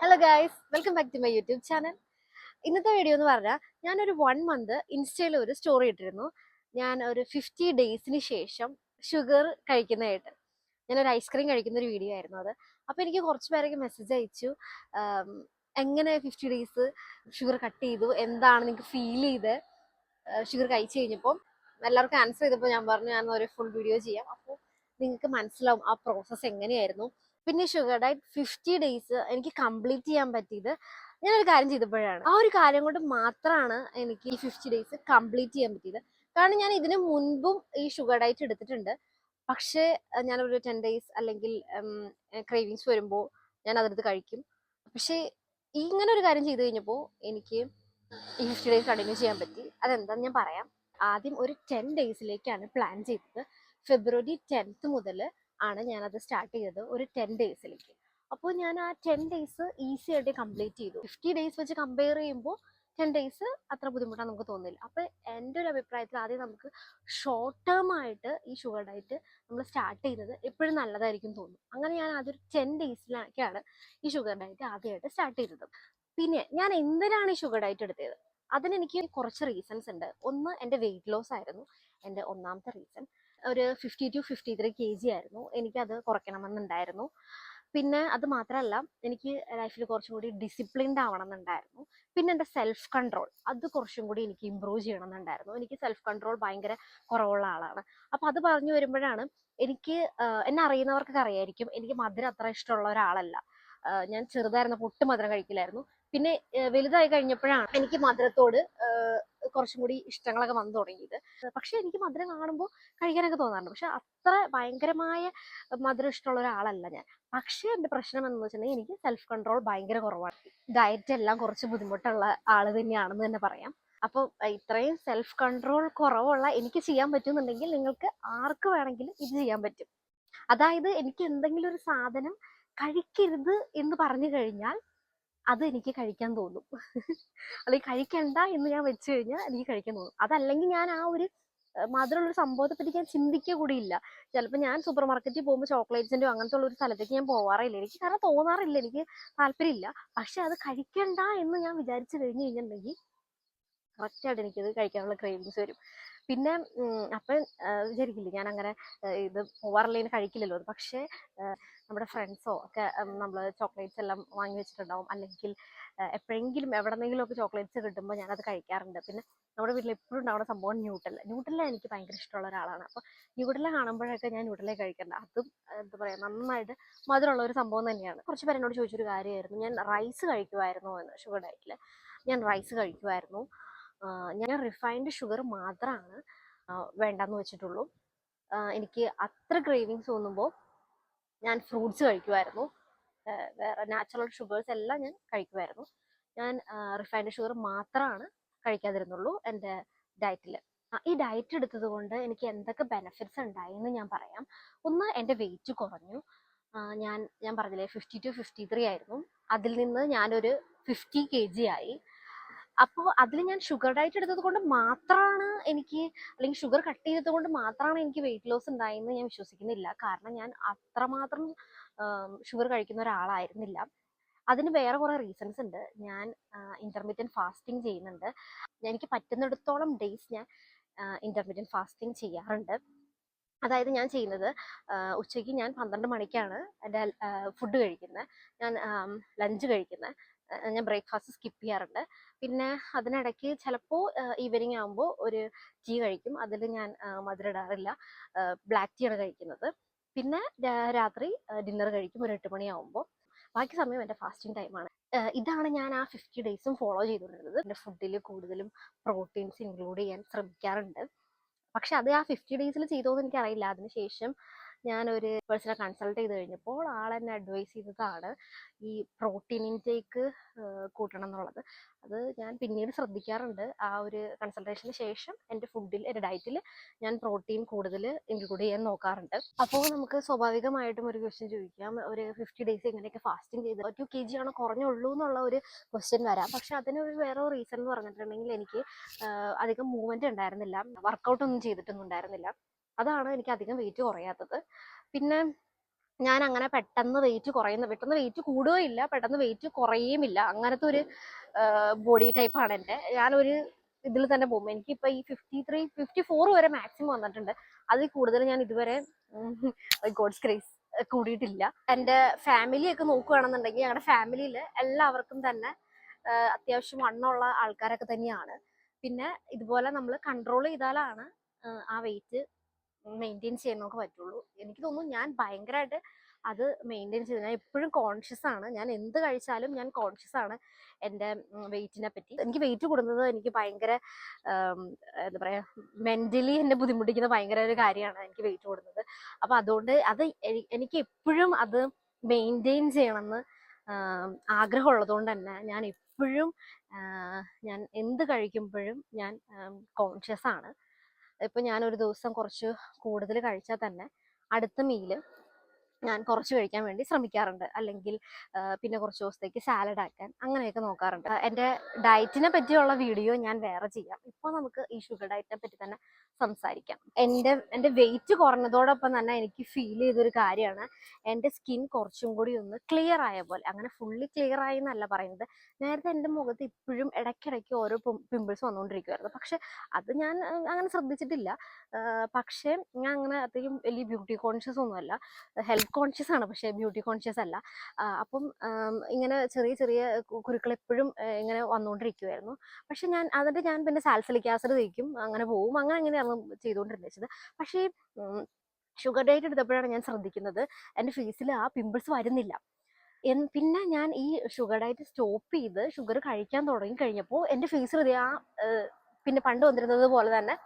Hello guys, welcome back to my YouTube channel. ഇന്നത്തെ video എന്ന് പറഞ്ഞാൽ ഞാനൊരു 1 മന്ത് ഇൻസ്റ്റയിൽ ഒരു സ്റ്റോറി ഇട്ടിരുന്നു. ഞാൻ ഒരു 50 ഡേയ്സിന് ശേഷം ഷുഗർ കഴിക്കുന്നതായിട്ട് ഞാനൊരു ഐസ്ക്രീം കഴിക്കുന്ന ഒരു വീഡിയോ ആയിരുന്നു അത്. അപ്പോൾ എനിക്ക് കുറച്ച് പേരൊക്കെ മെസ്സേജ് അയച്ചു, ആം, എങ്ങനെ 50 ഡേയ്സ് ഷുഗർ കട്ട് ചെയ്തു, എന്താണ് നിങ്ങൾക്ക് ഫീൽ ചെയ്ത് ഷുഗർ കഴിച്ചു കഴിഞ്ഞപ്പോൾ. എല്ലാവർക്കും ആൻസർ ചെയ്തപ്പോൾ ഞാൻ പറഞ്ഞു ഞാൻ ഒരു ഫുൾ വീഡിയോ ചെയ്യാം, അപ്പോൾ നിങ്ങൾക്ക് മനസ്സിലാവും ആ പ്രോസസ്സ് എങ്ങനെയായിരുന്നു. പിന്നെ ഷുഗർ ഡയറ്റ് 50 ഡേയ്സ് എനിക്ക് കംപ്ലീറ്റ് ചെയ്യാൻ പറ്റിയത് ഞാനൊരു കാര്യം ചെയ്തപ്പോഴാണ്. ആ ഒരു കാര്യം കൊണ്ട് മാത്രമാണ് എനിക്ക് ഈ 50 ഡേയ്സ് കംപ്ലീറ്റ് ചെയ്യാൻ പറ്റിയത്. കാരണം ഞാൻ ഇതിനു മുൻപും ഈ ഷുഗർ ഡയറ്റ് എടുത്തിട്ടുണ്ട്. പക്ഷേ ഞാനൊരു 10 ഡേയ്സ് അല്ലെങ്കിൽ ക്രേവിങ്സ് വരുമ്പോൾ ഞാൻ അതെടുത്ത് കഴിക്കും. പക്ഷേ ഇങ്ങനെ ഒരു കാര്യം ചെയ്തു കഴിഞ്ഞപ്പോൾ എനിക്ക് ഈ 50 ഡേയ്സ് കണ്ടിന്യൂ ചെയ്യാൻ പറ്റി. അതെന്താന്ന് ഞാൻ പറയാം. ആദ്യം ഒരു 10 ഡേയ്സിലേക്കാണ് പ്ലാൻ ചെയ്തത്. ഫെബ്രുവരി 10th മുതൽ ആണ് ഞാനത് സ്റ്റാർട്ട് ചെയ്തത്, ഒരു 10 ഡേയ്സിലേക്ക്. അപ്പോൾ ഞാൻ ആ 10 ഡേയ്സ് ഈസി ആയിട്ട് കംപ്ലീറ്റ് ചെയ്തു. 50 ഡേയ്സ് വെച്ച് കമ്പയർ ചെയ്യുമ്പോൾ 10 ഡേയ്സ് അത്ര ബുദ്ധിമുട്ടാണ് നമുക്ക് തോന്നില്ല. അപ്പോൾ എൻ്റെ ഒരു അഭിപ്രായത്തിൽ ആദ്യം നമുക്ക് ഷോർട്ട് ടേം ആയിട്ട് ഈ ഷുഗർ ഡയറ്റ് നമ്മൾ സ്റ്റാർട്ട് ചെയ്യുന്നത് എപ്പോഴും നല്ലതായിരിക്കും തോന്നും. അങ്ങനെ ഞാൻ അതൊരു 10 ഡേയ്സിലേക്കാണ് ഈ ഷുഗർ ഡയറ്റ് ആദ്യമായിട്ട് സ്റ്റാർട്ട് ചെയ്തത്. പിന്നെ ഞാൻ എന്തിനാണ് ഈ ഷുഗർ ഡയറ്റ് എടുത്തത്? അതിനെനിക്ക് കുറച്ച് റീസൺസ് ഉണ്ട്. ഒന്ന്, എൻ്റെ വെയിറ്റ് ലോസ് ആയിരുന്നു എൻ്റെ ഒന്നാമത്തെ റീസൺ. ഒരു 50 to 53 kg ആയിരുന്നു. എനിക്കത് കുറയ്ക്കണമെന്നുണ്ടായിരുന്നു. പിന്നെ അത് മാത്രമല്ല, എനിക്ക് ലൈഫിൽ കുറച്ചും കൂടി ഡിസിപ്ലിൻഡ് ആവണം എന്നുണ്ടായിരുന്നു. പിന്നെ എൻ്റെ സെൽഫ് കൺട്രോൾ അത് കുറച്ചും കൂടി എനിക്ക് ഇമ്പ്രൂവ് ചെയ്യണം എന്നുണ്ടായിരുന്നു. എനിക്ക് സെൽഫ് കൺട്രോൾ ഭയങ്കര കുറവുള്ള ആളാണ്. അപ്പോൾ അത് പറഞ്ഞു വരുമ്പോഴാണ് എനിക്ക് എന്നെ അറിയുന്നവർക്കൊക്കെ അറിയായിരിക്കും, എനിക്ക് മധുരം അത്ര ഇഷ്ടമുള്ള ഒരാളല്ല. ഞാൻ ചെറുതായിരുന്നപ്പോൾ ഒട്ടും മധുരം കഴിക്കില്ലായിരുന്നു. പിന്നെ വലുതായി കഴിഞ്ഞപ്പോഴാണ് എനിക്ക് മധുരത്തോട് കുറച്ചും കൂടി ഇഷ്ടങ്ങളൊക്കെ വന്നു തുടങ്ങിയത്. പക്ഷെ എനിക്ക് മധുരം കാണുമ്പോൾ കഴിക്കാനൊക്കെ തോന്നാറുണ്ട്. പക്ഷെ അത്ര ഭയങ്കരമായ മധുരം ഇഷ്ടമുള്ള ഒരാളല്ല ഞാൻ. പക്ഷെ എൻ്റെ പ്രശ്നം എന്ന് വെച്ചിട്ടുണ്ടെങ്കിൽ എനിക്ക് സെൽഫ് കൺട്രോൾ ഭയങ്കര കുറവാണ്. ഡയറ്റ് എല്ലാം കുറച്ച് ബുദ്ധിമുട്ടുള്ള ആള് തന്നെയാണെന്ന് തന്നെ പറയാം. അപ്പോൾ ഇത്രയും സെൽഫ് കൺട്രോൾ കുറവുള്ള എനിക്ക് ചെയ്യാൻ പറ്റുന്നുണ്ടെങ്കിൽ നിങ്ങൾക്ക് ആർക്ക് വേണമെങ്കിലും ഇത് ചെയ്യാൻ പറ്റും. അതായത് എനിക്ക് എന്തെങ്കിലും ഒരു സാധനം കഴിക്കരുത് എന്ന് പറഞ്ഞു കഴിഞ്ഞാൽ അത് എനിക്ക് കഴിക്കാൻ തോന്നും. അല്ലെങ്കിൽ കഴിക്കണ്ട എന്ന് ഞാൻ വെച്ച് കഴിഞ്ഞാൽ എനിക്ക് കഴിക്കാൻ തോന്നും. അതല്ലെങ്കിൽ ഞാൻ ആ ഒരു മധുരമുള്ള ഒരു സംഭവത്തെ പറ്റി ഞാൻ ചിന്തിക്കുക കൂടിയില്ല. ചിലപ്പോൾ ഞാൻ സൂപ്പർ മാർക്കറ്റിൽ പോകുമ്പോൾ ചോക്ലേറ്റ്സിൻ്റെയോ അങ്ങനത്തെ ഉള്ള ഒരു സ്ഥലത്തേക്ക് ഞാൻ പോവാറില്ല. എനിക്ക് കാരണം തോന്നാറില്ല, എനിക്ക് താല്പര്യമില്ല. പക്ഷെ അത് കഴിക്കണ്ട എന്ന് ഞാൻ വിചാരിച്ചു കഴിഞ്ഞു കഴിഞ്ഞിട്ടുണ്ടെങ്കിൽ കറക്റ്റായിട്ട് എനിക്കത് കഴിക്കാനുള്ള ക്രേവിങ്സ് വരും. പിന്നെ അപ്പം വിചാരിക്കില്ലേ ഞാൻ അങ്ങനെ ഇത് പോവാറില്ല, കഴിക്കില്ലല്ലോ അത്. പക്ഷേ നമ്മുടെ ഫ്രണ്ട്സോ ഒക്കെ നമ്മൾ ചോക്ലേറ്റ്സ് എല്ലാം വാങ്ങി വെച്ചിട്ടുണ്ടാവും. അല്ലെങ്കിൽ എപ്പോഴെങ്കിലും എവിടെന്നെങ്കിലും ഒക്കെ ചോക്ലേറ്റ്സ് കിട്ടുമ്പോൾ ഞാനത് കഴിക്കാറുണ്ട്. പിന്നെ നമ്മുടെ വീട്ടിൽ എപ്പോഴും ഉണ്ടാവുന്ന സംഭവം ന്യൂട്ടല്ല എനിക്ക് ഭയങ്കര ഇഷ്ടമുള്ള ഒരാളാണ്. അപ്പോൾ ന്യൂട്ടല്ല കാണുമ്പോഴൊക്കെ ഞാൻ ന്യൂട്ടല്ലേ കഴിക്കണ്ട. അതും എന്താ പറയുക, നന്നായിട്ട് മധുരമുള്ള ഒരു സംഭവം തന്നെയാണ്. കുറച്ച് പേര് എന്നോട് ചോദിച്ചൊരു കാര്യമായിരുന്നു, ഞാൻ റൈസ് കഴിക്കുമായിരുന്നോ എന്ന്. ഷുഗർ ഡയറ്റിൽ ഞാൻ റൈസ് കഴിക്കുമായിരുന്നു. ഞാൻ റിഫൈൻഡ് ഷുഗർ മാത്രമാണ് വേണ്ടെന്ന് വെച്ചിട്ടുള്ളൂ. എനിക്ക് അത്ര ക്രേവിങ്സ് തോന്നുമ്പോൾ ഞാൻ ഫ്രൂട്ട്സ് കഴിക്കുമായിരുന്നു. വേറെ നാച്ചുറൽ ഷുഗേഴ്സ് എല്ലാം ഞാൻ കഴിക്കുമായിരുന്നു. ഞാൻ റിഫൈൻഡ് ഷുഗർ മാത്രമാണ് കഴിക്കാതിരുന്നുള്ളൂ എൻ്റെ ഡയറ്റിൽ. ഈ ഡയറ്റ് എടുത്തത് കൊണ്ട് എനിക്ക് എന്തൊക്കെ ബെനിഫിറ്റ്സ് ഉണ്ടായെന്ന് ഞാൻ പറയാം. ഒന്ന്, എൻ്റെ വെയിറ്റ് കുറഞ്ഞു. ഞാൻ പറഞ്ഞില്ലേ 50 to 53 ആയിരുന്നു. അതിൽ നിന്ന് ഞാനൊരു 50 kg ആയി. അപ്പോൾ അതിൽ ഞാൻ ഷുഗർ ഡയറ്റ് എടുത്തത് കൊണ്ട് മാത്രമാണ് എനിക്ക്, അല്ലെങ്കിൽ ഷുഗർ കട്ട് ചെയ്തത് കൊണ്ട് മാത്രമാണ് എനിക്ക് വെയിറ്റ് ലോസ് ഉണ്ടായെന്ന് ഞാൻ വിശ്വസിക്കുന്നില്ല. കാരണം ഞാൻ അത്രമാത്രം ഷുഗർ കഴിക്കുന്ന ഒരാളായിരുന്നില്ല. അതിന് വേറെ കുറേ റീസൺസ് ഉണ്ട്. ഞാൻ ഇന്റർമീഡിയറ്റ് ഫാസ്റ്റിംഗ് ചെയ്യുന്നുണ്ട്. എനിക്ക് പറ്റുന്നിടത്തോളം ഡേയ്സ് ഞാൻ ഇന്റർമീഡിയറ്റ് ഫാസ്റ്റിംഗ് ചെയ്യാറുണ്ട്. അതായത് ഞാൻ ചെയ്യുന്നത്, ഉച്ചയ്ക്ക് ഞാൻ 12 മണിക്കാണ് എൻ്റെ ഫുഡ് കഴിക്കുന്നത്. ഞാൻ ലഞ്ച് കഴിക്കുന്നത്. ഞാൻ ബ്രേക്ക്ഫാസ്റ്റ് സ്കിപ്പ് ചെയ്യാറുണ്ട്. പിന്നെ അതിനിടയ്ക്ക് ചിലപ്പോൾ ഈവനിങ് ആകുമ്പോൾ ഒരു ടീ കഴിക്കും. അതിൽ ഞാൻ മധുരം ഇടാറില്ല, ബ്ലാക്ക് ടീ ആണ് കഴിക്കുന്നത്. പിന്നെ രാത്രി ഡിന്നർ കഴിക്കും ഒരു 8 മണിയാകുമ്പോൾ. ബാക്കി സമയം എൻ്റെ ഫാസ്റ്റിംഗ് ടൈമാണ്. ഇതാണ് ഞാൻ ആ 50 ഡേയ്സും ഫോളോ ചെയ്തുകൊണ്ടിരുന്നത്. എൻ്റെ ഫുഡിൽ കൂടുതലും പ്രോട്ടീൻസ് ഇൻക്ലൂഡ് ചെയ്യാൻ ശ്രമിക്കാറുണ്ട്. പക്ഷെ അത് ആ 50 ഡേയ്സിൽ ചെയ്തോന്ന് എനിക്കറിയില്ല. അതിനുശേഷം ഞാനൊരു പേഴ്സണെ കൺസൾട്ട് ചെയ്ത് കഴിഞ്ഞപ്പോൾ ആളെന്നെ അഡ്വൈസ് ചെയ്തതാണ് ഈ പ്രോട്ടീൻ ഇൻടേക്ക് കൂട്ടണം എന്നുള്ളത്. അത് ഞാൻ പിന്നീട് ശ്രദ്ധിക്കാറുണ്ട്. ആ ഒരു കൺസൾട്ടേഷന് ശേഷം എൻ്റെ ഫുഡിൽ, എൻ്റെ ഡയറ്റിൽ ഞാൻ പ്രോട്ടീൻ കൂടുതൽ ഇൻക്ലൂഡ് ചെയ്യാൻ നോക്കാറുണ്ട്. അപ്പോൾ നമുക്ക് സ്വാഭാവികമായിട്ടും ഒരു ക്വസ്റ്റ്യൻ ചോദിക്കാം, ഒരു 50 ഡേയ്സ് എങ്ങനെയൊക്കെ ഫാസ്റ്റിംഗ് ചെയ്ത് 2 kg ആണോ കുറഞ്ഞുള്ളൂ എന്നുള്ള ഒരു ക്വസ്റ്റ്യൻ വരാം. പക്ഷെ അതിനൊരു വേറെ റീസൺ എന്ന് പറഞ്ഞിട്ടുണ്ടെങ്കിൽ എനിക്ക് അധികം മൂവ്മെന്റ് ഉണ്ടായിരുന്നില്ല, വർക്കൗട്ട് ഒന്നും ചെയ്തിട്ടൊന്നും ഉണ്ടായിരുന്നില്ല. അതാണ് എനിക്ക് അധികം വെയിറ്റ് കുറയാത്തത്. പിന്നെ ഞാൻ അങ്ങനെ പെട്ടെന്ന് വെയിറ്റ് കൂടുകയും ഇല്ല, പെട്ടെന്ന് വെയിറ്റ് കുറയുമില്ല. അങ്ങനത്തെ ഒരു ബോഡി ടൈപ്പാണ് എൻ്റെ. ഞാനൊരു ഇതിൽ തന്നെ പോകും. എനിക്കിപ്പോൾ ഈ 54 വരെ മാക്സിമം വന്നിട്ടുണ്ട്. അതിൽ കൂടുതൽ ഞാൻ ഇതുവരെ ഗോഡ്സ് ഗ്രേസ് കൂടിയിട്ടില്ല. എൻ്റെ ഫാമിലിയൊക്കെ നോക്കുകയാണെന്നുണ്ടെങ്കിൽ ഞങ്ങളുടെ ഫാമിലിയിൽ എല്ലാവർക്കും തന്നെ അത്യാവശ്യം വണ്ണമുള്ള ആൾക്കാരൊക്കെ തന്നെയാണ്. പിന്നെ ഇതുപോലെ നമ്മൾ കൺട്രോൾ ചെയ്താലാണ് ആ വെയിറ്റ് മെയിൻറ്റെയിൻ ചെയ്യാൻ നമുക്ക് പറ്റുള്ളൂ. എനിക്ക് തോന്നുന്നു ഞാൻ ഭയങ്കരമായിട്ട് അത് മെയിൻറ്റെയിൻ ചെയ്ത്, ഞാൻ എപ്പോഴും കോൺഷ്യസ് ആണ്. ഞാൻ എന്ത് കഴിച്ചാലും ഞാൻ കോൺഷ്യസ് ആണ് എൻ്റെ വെയിറ്റിനെ പറ്റി. എനിക്ക് വെയിറ്റ് കൂടുന്നത് എനിക്ക് ഭയങ്കര എന്താ പറയുക, മെൻ്റലി എന്നെ ബുദ്ധിമുട്ടിക്കുന്ന ഭയങ്കര ഒരു കാര്യമാണ് എനിക്ക് വെയിറ്റ് കൂടുന്നത്. അപ്പം അതുകൊണ്ട് അത് എനിക്ക് എപ്പോഴും അത് മെയിൻറ്റെയിൻ ചെയ്യണമെന്ന് ആഗ്രഹമുള്ളത് കൊണ്ട് തന്നെ ഞാൻ എപ്പോഴും ഞാൻ എന്ത് കഴിക്കുമ്പോഴും ഞാൻ കോൺഷ്യസ് ആണ്. ഇപ്പം ഞാനൊരു ദിവസം കുറച്ച് കൂടുതൽ കഴിച്ചാൽ തന്നെ അടുത്ത മീല് ഞാൻ കുറച്ച് കഴിക്കാൻ വേണ്ടി ശ്രമിക്കാറുണ്ട്. അല്ലെങ്കിൽ പിന്നെ കുറച്ച് ദിവസത്തേക്ക് സാലഡ് ആക്കാൻ അങ്ങനെയൊക്കെ നോക്കാറുണ്ട്. എൻ്റെ ഡയറ്റിനെ പറ്റിയുള്ള വീഡിയോ ഞാൻ വേറെ ചെയ്യാം. ഇപ്പോൾ നമുക്ക് ഈ ഷുഗർ ഡയറ്റിനെ പറ്റി തന്നെ സംസാരിക്കാം. എൻ്റെ വെയിറ്റ് കുറഞ്ഞതോടൊപ്പം തന്നെ എനിക്ക് ഫീൽ ചെയ്തൊരു കാര്യമാണ് എൻ്റെ സ്കിൻ കുറച്ചും കൂടി ഒന്ന് ക്ലിയർ ആയ പോലെ. അങ്ങനെ ഫുള്ളി ക്ലിയർ ആയി എന്നല്ല പറയുന്നത്. നേരത്തെ എൻ്റെ മുഖത്ത് ഇപ്പോഴും ഇടയ്ക്കിടയ്ക്ക് ഓരോ പിമ്പിൾസ് വന്നുകൊണ്ടിരിക്കുമായിരുന്നു. പക്ഷെ അത് ഞാൻ അങ്ങനെ ശ്രദ്ധിച്ചിട്ടില്ല. പക്ഷേ ഞാൻ അങ്ങനെ അത്രയും വലിയ ബ്യൂട്ടി കോൺഷ്യസ് ഒന്നുമല്ല, ഹെൽത്ത് കോൺഷ്യസ് ആണ്, പക്ഷേ ബ്യൂട്ടി കോൺഷ്യസ് അല്ല. അപ്പം ഇങ്ങനെ ചെറിയ ചെറിയ കുരുക്കൾ എപ്പോഴും ഇങ്ങനെ വന്നുകൊണ്ടിരിക്കുമായിരുന്നു. പക്ഷെ ഞാൻ പിന്നെ സാൽസലിക് ആസിഡ് തേക്കും, അങ്ങനെ പോവും. അങ്ങനെയാണ് ചെയ്തുകൊണ്ടിരുന്നത്. പക്ഷേ ഷുഗർ ഡയറ്റ് എടുത്തപ്പോഴാണ് ഞാൻ ശ്രദ്ധിക്കുന്നത് എൻ്റെ ഫേസിൽ ആ പിമ്പിൾസ് വരുന്നില്ല. പിന്നെ ഞാൻ ഈ ഷുഗർ ഡയറ്റ് സ്റ്റോപ്പ് ചെയ്ത് ഷുഗർ കഴിക്കാൻ തുടങ്ങി കഴിഞ്ഞപ്പോൾ എൻ്റെ ഫേസിൽ പിന്നെ പണ്ട് വന്നിരുന്നത് പോലെ തന്നെ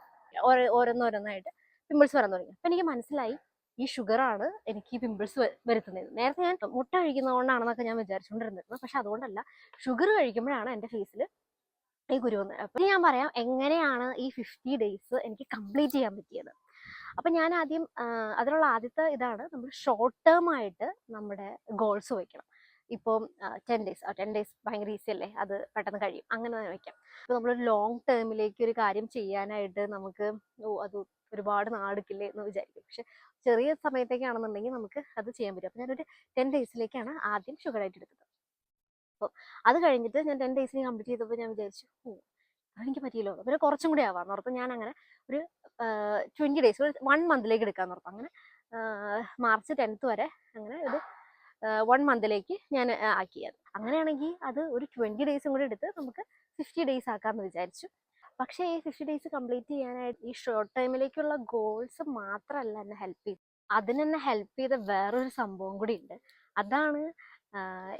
ഓരോന്നോരോന്നായിട്ട് പിമ്പിൾസ് വരാൻ തുടങ്ങി. അപ്പം എനിക്ക് മനസ്സിലായി ഈ ഷുഗറാണ് എനിക്ക് ഈ പിമ്പിൾസ് വരുത്തുന്നത്. നേരത്തെ ഞാൻ മുട്ട കഴിക്കുന്നതുകൊണ്ടാണെന്നൊക്കെ ഞാൻ വിചാരിച്ചുകൊണ്ടിരുന്നത്, പക്ഷെ അതുകൊണ്ടല്ല, ഷുഗർ കഴിക്കുമ്പോഴാണ് എൻ്റെ ഫേസിൽ ഈ കുരു വന്നത്. അപ്പം ഞാൻ പറയാം എങ്ങനെയാണ് ഈ 50 ഡേയ്സ് എനിക്ക് കംപ്ലീറ്റ് ചെയ്യാൻ പറ്റിയത്. അപ്പം ഞാൻ ആദ്യം അതിനുള്ള ആദ്യത്തെ ഇതാണ്, നമ്മൾ ഷോർട്ട് ടേം ആയിട്ട് നമ്മുടെ ഗോൾസ് വയ്ക്കണം. ഇപ്പോൾ 10 ഡേയ്സ് ഭയങ്കര ഈസി അല്ലേ, അത് പെട്ടെന്ന് കഴിയും, അങ്ങനെ തന്നെ വയ്ക്കാം. ഇപ്പോൾ നമ്മളൊരു ലോങ് ടേമിലേക്ക് ഒരു കാര്യം ചെയ്യാനായിട്ട് നമുക്ക് അത് ഒരുപാട് നാളെടുക്കില്ലേ എന്ന് വിചാരിക്കും. പക്ഷെ ചെറിയ സമയത്തേക്കാണെന്നുണ്ടെങ്കിൽ നമുക്ക് അത് ചെയ്യാൻ പറ്റും. അപ്പോൾ ഞാനൊരു 10 ഡേയ്സിലേക്കാണ് ആദ്യം ഷുഗർ ഡയറ്റ് എടുത്തത്. അപ്പോൾ അത് കഴിഞ്ഞിട്ട് ഞാൻ 10 ഡേയ്സിന് കംപ്ലീറ്റ് ചെയ്തപ്പോൾ ഞാൻ വിചാരിച്ചു, അതെനിക്ക് പറ്റിയല്ലോ, പിന്നെ കുറച്ചും കൂടി ആവാമെന്ന് ഓർത്ത് ഞാൻ അങ്ങനെ ഒരു 20 ഡേയ്സ്, ഒരു 1 മന്തിലേക്ക് എടുക്കാമെന്ന് ഓർത്തു. അങ്ങനെ മാർച്ച് 10th വരെ അങ്ങനെ ഒരു 1 മന്തിലേക്ക് ഞാൻ ആക്കിയത്. അങ്ങനെയാണെങ്കിൽ അത് ഒരു 20 ഡേയ്സും കൂടി എടുത്ത് നമുക്ക് 50 ഡേയ്സ് ആക്കാമെന്ന് വിചാരിച്ചു. പക്ഷേ ഈ 50 ഡേയ്സ് കംപ്ലീറ്റ് ചെയ്യാനായിട്ട് ഈ ഷോർട്ട് ടൈമിലേക്കുള്ള ഗോൾസ് മാത്രമല്ല എന്നെ ഹെൽപ്പ് ചെയ്ത്, അതിനെന്നെ ഹെൽപ്പ് ചെയ്ത വേറൊരു സംഭവം കൂടി ഉണ്ട്. അതാണ്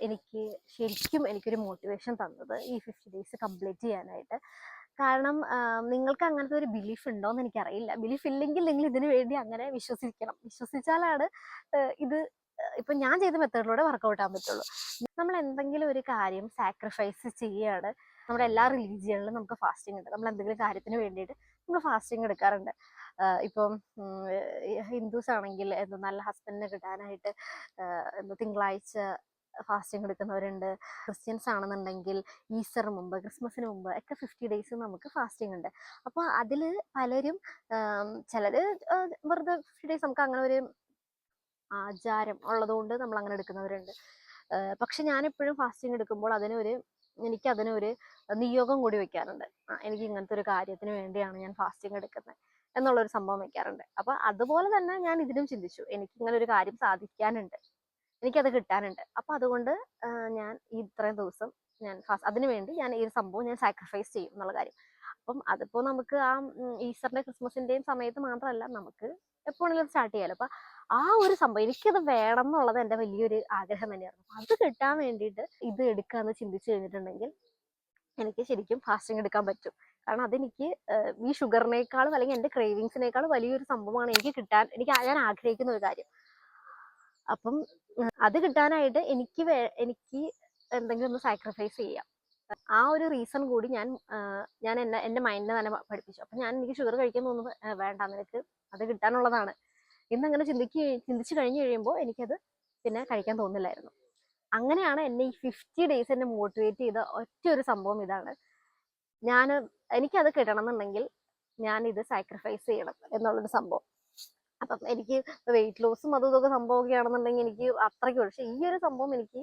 എനിക്ക് ശരിക്കും എനിക്കൊരു മോട്ടിവേഷൻ തന്നത് ഈ 50 ഡേയ്സ് കംപ്ലീറ്റ് ചെയ്യാനായിട്ട്. കാരണം നിങ്ങൾക്ക് അങ്ങനത്തെ ഒരു ബിലീഫ് ഉണ്ടോയെന്ന് എനിക്കറിയില്ല. ബിലീഫ് ഇല്ലെങ്കിൽ നിങ്ങൾ ഇതിനു വേണ്ടി അങ്ങനെ വിശ്വസിക്കണം. വിശ്വസിച്ചാലാണ് ഇത് ഇപ്പം ഞാൻ ചെയ്ത മെത്തേഡിലൂടെ വർക്കൗട്ട് ആകാൻ പറ്റുള്ളൂ. നമ്മൾ എന്തെങ്കിലും ഒരു കാര്യം സാക്രിഫൈസ് ചെയ്യുകയാണ്. നമ്മുടെ എല്ലാ റിലീജിയനിലും നമുക്ക് ഫാസ്റ്റിംഗ് ഉണ്ട്. നമ്മൾ എന്തെങ്കിലും കാര്യത്തിന് വേണ്ടിയിട്ട് നമ്മൾ ഫാസ്റ്റിംഗ് എടുക്കാറുണ്ട്. ഇപ്പം ഹിന്ദുസ് ആണെങ്കിൽ നല്ല ഹസ്ബൻഡിനെ കിട്ടാനായിട്ട് തിങ്കളാഴ്ച ഫാസ്റ്റിംഗ് എടുക്കുന്നവരുണ്ട്. ക്രിസ്ത്യൻസ് ആണെന്നുണ്ടെങ്കിൽ ഈസ്റ്ററിന് മുമ്പ്, ക്രിസ്മസിന് മുമ്പ് ഒക്കെ 50 ഡേയ്സ് നമുക്ക് ഫാസ്റ്റിംഗ് ഉണ്ട്. അപ്പോൾ അതിൽ പലരും ചിലർ വെറുതെ 50 ഡേയ്സ് നമുക്ക് അങ്ങനെ ഒരു ആചാരം ഉള്ളതുകൊണ്ട് നമ്മൾ അങ്ങനെ എടുക്കുന്നവരുണ്ട്. പക്ഷെ ഞാൻ എപ്പോഴും ഫാസ്റ്റിംഗ് എടുക്കുമ്പോൾ എനിക്കതിനൊരു നിയോഗം കൂടി വെക്കാറുണ്ട്. എനിക്ക് ഇങ്ങനത്തെ ഒരു കാര്യത്തിന് വേണ്ടിയാണ് ഞാൻ ഫാസ്റ്റിംഗ് എടുക്കുന്നത് എന്നുള്ളൊരു സംഭവം വെക്കാറുണ്ട്. അപ്പോൾ അതുപോലെ തന്നെ ഞാൻ ഇതിലും ചിന്തിച്ചു, എനിക്കിങ്ങനെ ഒരു കാര്യം സാധിക്കാനുണ്ട്, എനിക്കത് കിട്ടാനുണ്ട്. അപ്പോൾ അതുകൊണ്ട് ഞാൻ ഇത്രയും ദിവസം ഞാൻ അതിനു വേണ്ടി ഞാൻ ഈ ഒരു സംഭവം ഞാൻ സാക്രിഫൈസ് ചെയ്യും എന്നുള്ള കാര്യം. അപ്പം അതിപ്പോൾ നമുക്ക് ആ ഈസ്റ്ററിൻ്റെ ക്രിസ്മസിൻ്റെയും സമയത്ത് മാത്രമല്ല, നമുക്ക് എപ്പോഴെങ്കിലും സ്റ്റാർട്ട് ചെയ്യാമല്ലോ. അപ്പം ആ ഒരു സംഭവം എനിക്കത് വേണം എന്നുള്ളത് എൻ്റെ വലിയൊരു ആഗ്രഹം തന്നെയായിരുന്നു. അത് കിട്ടാൻ വേണ്ടിയിട്ട് ഇത് എടുക്കാമെന്ന് ചിന്തിച്ചു കഴിഞ്ഞിട്ടുണ്ടെങ്കിൽ എനിക്ക് ശരിക്കും ഫാസ്റ്റിംഗ് എടുക്കാൻ പറ്റും. കാരണം അതെനിക്ക് ഈ ഷുഗറിനേക്കാളും അല്ലെങ്കിൽ എൻ്റെ ക്രേവിങ്സിനേക്കാളും വലിയൊരു സംഭവമാണ് ഞാൻ ആഗ്രഹിക്കുന്ന ഒരു കാര്യം. അപ്പം അത് കിട്ടാനായിട്ട് എനിക്ക് എന്തെങ്കിലും ഒന്ന് സാക്രിഫൈസ് ചെയ്യാം. ആ ഒരു റീസൺ കൂടി ഞാൻ എൻ്റെ മൈൻഡിനെ തന്നെ പഠിപ്പിച്ചു. അപ്പം എനിക്ക് ഷുഗർ കഴിക്കാൻ തോന്നുന്നു, വേണ്ട, നിനക്ക് അത് കിട്ടാനുള്ളതാണ് എന്നങ്ങനെ ചിന്തിച്ചു കഴിഞ്ഞ് കഴിയുമ്പോൾ എനിക്കത് പിന്നെ കഴിക്കാൻ തോന്നില്ലായിരുന്നു. അങ്ങനെയാണ് എന്നെ ഈ 50 ഡേയ്സ് എന്നെ മോട്ടിവേറ്റ് ചെയ്ത ഒറ്റ ഒരു സംഭവം ഇതാണ്. എനിക്കത് കിട്ടണം എന്നുണ്ടെങ്കിൽ ഞാൻ ഇത് സാക്രിഫൈസ് ചെയ്യണം എന്നുള്ളൊരു സംഭവം. അപ്പം എനിക്ക് വെയിറ്റ് ലോസും അതും ഇതൊക്കെ സംഭവമൊക്കെ ആണെന്നുണ്ടെങ്കിൽ എനിക്ക് അത്രയ്ക്ക്, പക്ഷെ ഈ ഒരു സംഭവം എനിക്ക്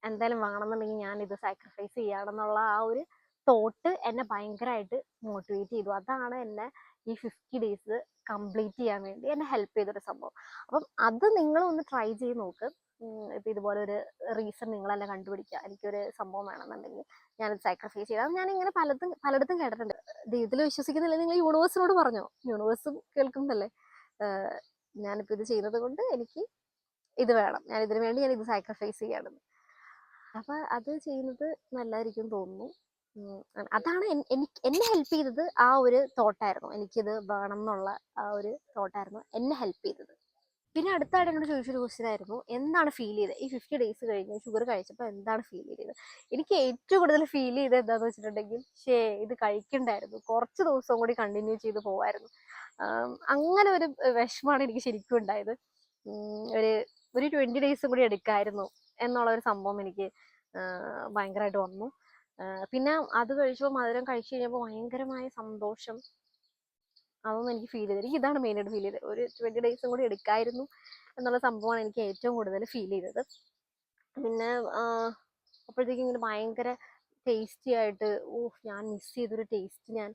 എന്തായാലും വേണമെന്നുണ്ടെങ്കിൽ ഞാൻ ഇത് സാക്രിഫൈസ് ചെയ്യാണെന്നുള്ള ആ ഒരു തോട്ട് എന്നെ ഭയങ്കരമായിട്ട് മോട്ടിവേറ്റ് ചെയ്തു. അതാണ് എന്നെ ഈ 50 ഡേയ്സ് കംപ്ലീറ്റ് ചെയ്യാൻ വേണ്ടി എന്നെ ഹെൽപ്പ് ചെയ്തൊരു സംഭവം. അപ്പം അത് നിങ്ങളൊന്ന് ട്രൈ ചെയ്ത് നോക്ക്. ഇപ്പം ഇതുപോലെ ഒരു റീസൺ നിങ്ങളെന്നെ കണ്ടുപിടിക്കുക, എനിക്കൊരു സംഭവം വേണമെന്നുണ്ടെങ്കിൽ ഞാനത് സാക്രിഫൈസ് ചെയ്യാം. ഞാൻ ഇങ്ങനെ പലയിടത്തും കേട്ടിട്ടുണ്ട്. ദൈവത്തിൽ വിശ്വസിക്കുന്നില്ല, നിങ്ങൾ യൂണിവേഴ്സിനോട് പറഞ്ഞോ, യൂണിവേഴ്സും കേൾക്കുന്നല്ലേ. ഞാനിപ്പോൾ ഇത് ചെയ്യുന്നത് കൊണ്ട് എനിക്ക് ഇത് വേണം, ഞാൻ ഇതിനു വേണ്ടി ഞാൻ ഇത് സാക്രിഫൈസ് ചെയ്യാണെന്ന്. അപ്പൊ അത് ചെയ്യുന്നത് നല്ലതായിരിക്കും തോന്നുന്നു. അതാണ് എന്നെ ഹെൽപ്പ് ചെയ്തത്. ആ ഒരു തോട്ടായിരുന്നു, എനിക്കിത് വേണം എന്നുള്ള ആ ഒരു തോട്ടായിരുന്നു എന്നെ ഹെൽപ്പ് ചെയ്തത്. പിന്നെ അടുത്തായിട്ട് എന്നോട് ചോദിച്ചൊരു ക്വസ്റ്റ്യൻ ആയിരുന്നു, എന്താണ് ഫീൽ ചെയ്തത് ഈ 50 ഡേയ്സ് കഴിഞ്ഞ് ഷുഗർ കഴിച്ചപ്പോൾ എന്താണ് ഫീൽ ചെയ്തത്. എനിക്ക് ഏറ്റവും കൂടുതൽ ഫീൽ ചെയ്തത് എന്താണെന്ന് വെച്ചിട്ടുണ്ടെങ്കിൽ, ഇത് കഴിക്കണ്ടായിരുന്നു, കുറച്ച് ദിവസം കൂടി കണ്ടിന്യൂ ചെയ്ത് പോവായിരുന്നു. അങ്ങനെ ഒരു വിഷമാണ് എനിക്ക് ശരിക്കും ഉണ്ടായത്. ഒരു 20 ഡേയ്സും കൂടി എടുക്കായിരുന്നു എന്നുള്ള ഒരു സംഭവം എനിക്ക് ഭയങ്കരമായിട്ട് വന്നു. പിന്നെ അത് കഴിച്ചപ്പോൾ, മധുരം കഴിച്ചു കഴിഞ്ഞപ്പോൾ ഭയങ്കരമായ സന്തോഷം, അതൊന്നും എനിക്ക് ഫീൽ ചെയ്തത്. എനിക്ക് ഇതാണ് മെയിനായിട്ട് ഫീൽ ചെയ്തത്. ഒരു 20 ഡേയ്സും കൂടി എടുക്കായിരുന്നു എന്നുള്ള സംഭവമാണ് എനിക്ക് ഏറ്റവും കൂടുതൽ ഫീൽ ചെയ്തത്. പിന്നെ അപ്പോഴത്തേക്കും ഇങ്ങനെ ഭയങ്കര ടേസ്റ്റി ആയിട്ട്, ഞാൻ മിസ് ചെയ്തൊരു ടേസ്റ്റ് ഞാൻ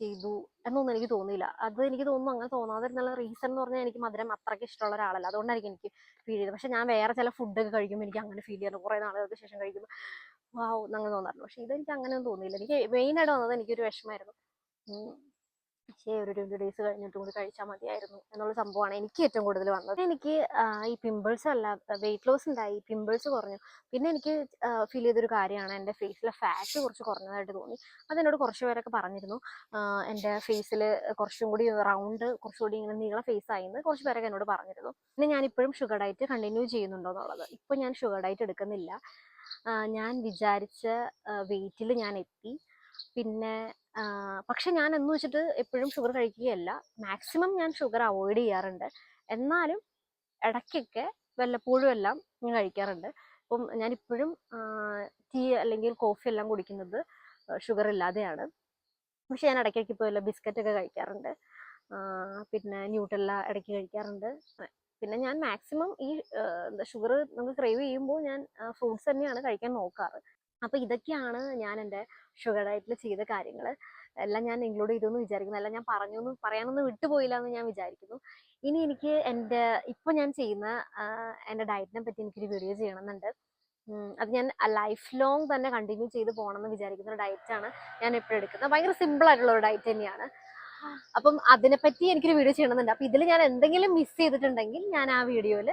ചെയ്തു എന്നൊന്നും എനിക്ക് തോന്നിയില്ല. അത് എനിക്ക് തോന്നുന്നു അങ്ങനെ തോന്നാതിരുന്നുള്ള റീസൺ എന്ന് പറഞ്ഞാൽ, എനിക്ക് മധുരം അത്രയ്ക്ക് ഇഷ്ടമുള്ള ഒരാളല്ല, അതുകൊണ്ടായിരിക്കും എനിക്ക് ഫീൽ ചെയ്തത്. പക്ഷെ ഞാൻ വേറെ ചില ഫുഡൊക്കെ കഴിക്കുമ്പോൾ എനിക്ക് അങ്ങനെ ഫീൽ ചെയ്യാറ്, കുറേ നാളുകൾക്ക് ശേഷം കഴിക്കുമ്പോൾ വാവ് അങ്ങനെ തോന്നാറുണ്ട്. പക്ഷെ ഇതെനിക്ക് അങ്ങനെയൊന്നും തോന്നിയില്ല. എനിക്ക് മെയിനായിട്ട് വന്നത് എനിക്കൊരു വിഷമമായിരുന്നു. പക്ഷേ ഒരു 20 ഡേയ്സ് കഴിഞ്ഞിട്ടും കൂടി കഴിച്ചാൽ മതിയായിരുന്നു എന്നുള്ള സംഭവമാണ് എനിക്ക് ഏറ്റവും കൂടുതൽ വന്നത്. എനിക്ക് ഈ പിമ്പിൾസ് അല്ല, വെയിറ്റ് ലോസ് ഉണ്ടായി, പിമ്പിൾസ് കുറഞ്ഞു. പിന്നെ എനിക്ക് ഫീൽ ചെയ്തൊരു കാര്യമാണ്, എൻ്റെ ഫേസിലെ ഫാറ്റ് കുറച്ച് കുറഞ്ഞതായിട്ട് തോന്നി. അതെന്നോട് കുറച്ച് പേരൊക്കെ പറഞ്ഞിരുന്നു. എൻ്റെ ഫേസിൽ കുറച്ചും കൂടി റൗണ്ട്, കുറച്ചുകൂടി ഇങ്ങനെ നീള ഫേസ് ആയിന്ന് കുറച്ച് പേരൊക്കെ എന്നോട് പറഞ്ഞിരുന്നു. പിന്നെ ഞാനിപ്പോഴും ഷുഗർ ഡയറ്റ് കണ്ടിന്യൂ ചെയ്യുന്നുണ്ടോ എന്നുള്ളത്. ഇപ്പോൾ ഞാൻ ഷുഗർ ഡയറ്റ് എടുക്കുന്നില്ല. ഞാൻ വിചാരിച്ച വെയിറ്റിൽ ഞാൻ എത്തി. പിന്നെ പക്ഷെ ഞാൻ എന്ന് വെച്ചിട്ട് എപ്പോഴും ഷുഗർ കഴിക്കുകയല്ല, മാക്സിമം ഞാൻ ഷുഗർ അവോയ്ഡ് ചെയ്യാറുണ്ട്. എന്നാലും ഇടയ്ക്കൊക്കെ വല്ലപ്പോഴും എല്ലാം ഞാൻ കഴിക്കാറുണ്ട്. ഇപ്പം ഞാനിപ്പോഴും ടീ അല്ലെങ്കിൽ കോഫി എല്ലാം കുടിക്കുന്നത് ഷുഗർ ഇല്ലാതെയാണ്. പക്ഷെ ഞാൻ ഇടയ്ക്കൊക്കെ ഇപ്പോൾ വല്ല ബിസ്ക്കറ്റൊക്കെ കഴിക്കാറുണ്ട്. പിന്നെ ന്യൂട്ടെല്ല ഇടയ്ക്ക് കഴിക്കാറുണ്ട്. പിന്നെ ഞാൻ മാക്സിമം ഈ ഷുഗർ നമുക്ക് ക്രേവ് ചെയ്യുമ്പോൾ ഞാൻ ഫ്രൂട്ട്സ് തന്നെയാണ് കഴിക്കാൻ നോക്കാറ്. അപ്പോൾ ഇതൊക്കെയാണ് ഞാൻ എൻ്റെ ഷുഗർ ഡയറ്റിൽ ചെയ്ത കാര്യങ്ങൾ. എല്ലാം ഞാൻ ഇൻക്ലൂഡ് ചെയ്തു എന്ന് വിചാരിക്കുന്നു. എല്ലാം ഞാൻ പറയാനൊന്നും വിട്ടുപോയില്ല എന്ന് ഞാൻ വിചാരിക്കുന്നു. ഇനി എനിക്ക് ഇപ്പോൾ ഞാൻ ചെയ്യുന്ന എൻ്റെ ഡയറ്റിനെ പറ്റി എനിക്കൊരു വീഡിയോ ചെയ്യണമെന്നുണ്ട്. അത് ഞാൻ ലൈഫ് ലോങ് തന്നെ കണ്ടിന്യൂ ചെയ്ത് പോകണമെന്ന് വിചാരിക്കുന്ന ഒരു ഡയറ്റാണ് ഞാൻ എപ്പോഴും എടുക്കുന്നത്. ഭയങ്കര സിമ്പിൾ ആയിട്ടുള്ള ഒരു ഡയറ്റ് തന്നെയാണ്. അപ്പം അതിനെപ്പറ്റി എനിക്കൊരു വീഡിയോ ചെയ്യണമെന്നുണ്ട്. അപ്പം ഇതിൽ ഞാൻ എന്തെങ്കിലും മിസ് ചെയ്തിട്ടുണ്ടെങ്കിൽ ഞാൻ ആ വീഡിയോയിൽ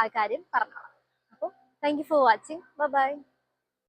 ആ കാര്യം പറഞ്ഞോളാം. അപ്പോൾ thank you for watching. By.